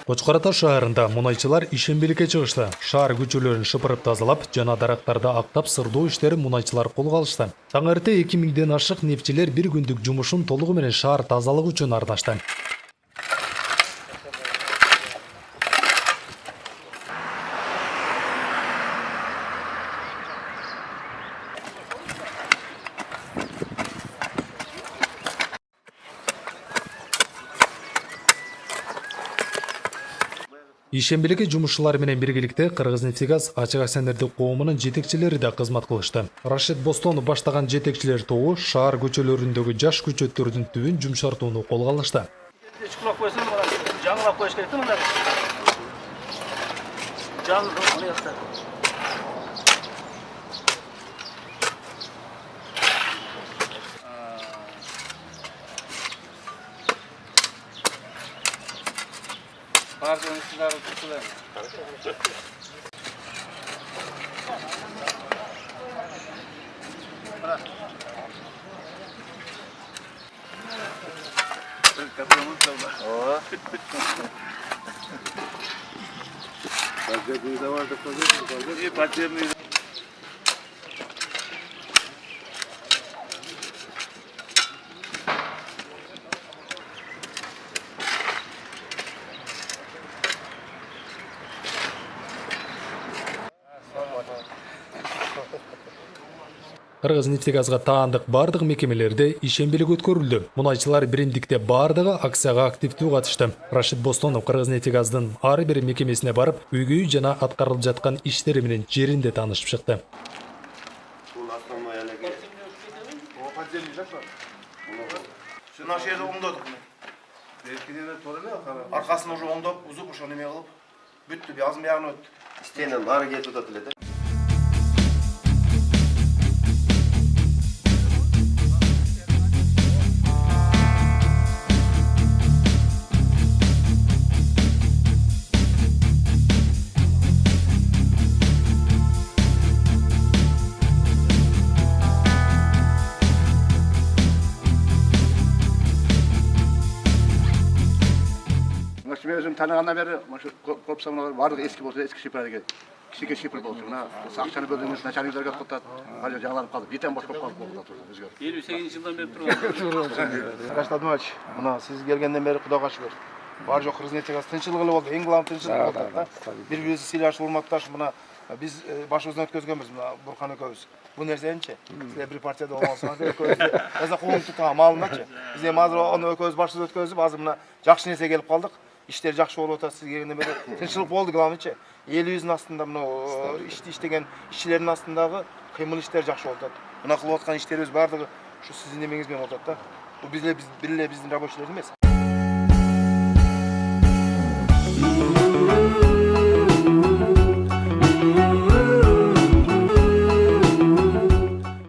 Кочкор Ата шаарында мунайчылар ишембиликке чыгышты. Шаар көчөлөрүн шыпырып тазалап, жана дарактарды актап сырдоо иштерин мунайчылар колго алышты. Таң эрте 2000ден ашык нефтчилер бир күндүк жумушун толугу менен шаар тазалыгы үчүн ардашты. Ишембиликке жумушчулар менен биргеликте Кыргызнефтегаз ачык акционердик коомунун жетекчилери да кызмат кылышты. Рашид Бостонов баштаган жетекчилер тобу шаар көчөлөрүндөгү жаш көчөттөрдүн түбүн жумшартууну колго алышты. Чукулап койсоң, жаңылап коюш керек да мына. Жаңылап Pardon, sizler tuttular. Kapımız da var. Oo. Paçerniği de vardı fazla. İyi paçerniği. Кыргызнефтегазга таандык бардык мекемелерде ишембилик өткөрүлдү. Мунайчылар биримдикте бардыгы акцияга активдүү катышты. Рашид Бостонов Кыргызнефтегаздын ар бир мекемесине барып, үйгөй жана аткарылып жаткан иштери менен жеринде таанышып чыкты. Наш жерде оңдадық. Арқасын уже оңдап, ұзып, ұшан еме қылып, бүтті, бязым яғын өтті. Стенен ары кетіп өтіледі. Мен өзім танығаннан бері көп саманалар барлығы ескі болса, ескі шипрға кішіге шипр болсын. Мына ақшаны бөлдіңіз, начальниктарға тоқтат, әлі жаңаланып қалды. Бетен бош болып қалды болды бізге. 58 жылдан бері тұрған. Рашид Абдумович, мына сіз келгенден бері Құдайға шүкір. Бар жоқ Кыргызнефтегаз тынчылыгы болды, ең главный тынчылык болды да. Бир-бирибизди сыйлашып урматташып, мына биз башыбыздан өткөзгөнбүз, мына Бурхан экөөбүз. Бул нерсеничи, силер бир партияда болмосуңар, экөөбүз эзе коомдук таамалыначы. Биз эми азыр аны экөөбүз башыбыз өткөзүп, азыр мына жакшы нерсе келип калдык. İşler жақсы болып отыр, сіз келгеннен бері тынчылык болды, главныйчы. Элибиздин астында мына иштеген ишчилердин астындагы кыймыл иштер жакшы болуп атат. Мына кылып аткан иштерибиз бардыгы ушу сиздин эмеңиз менен болуп атат да. Бул бизле биздин рабочийлер эмес.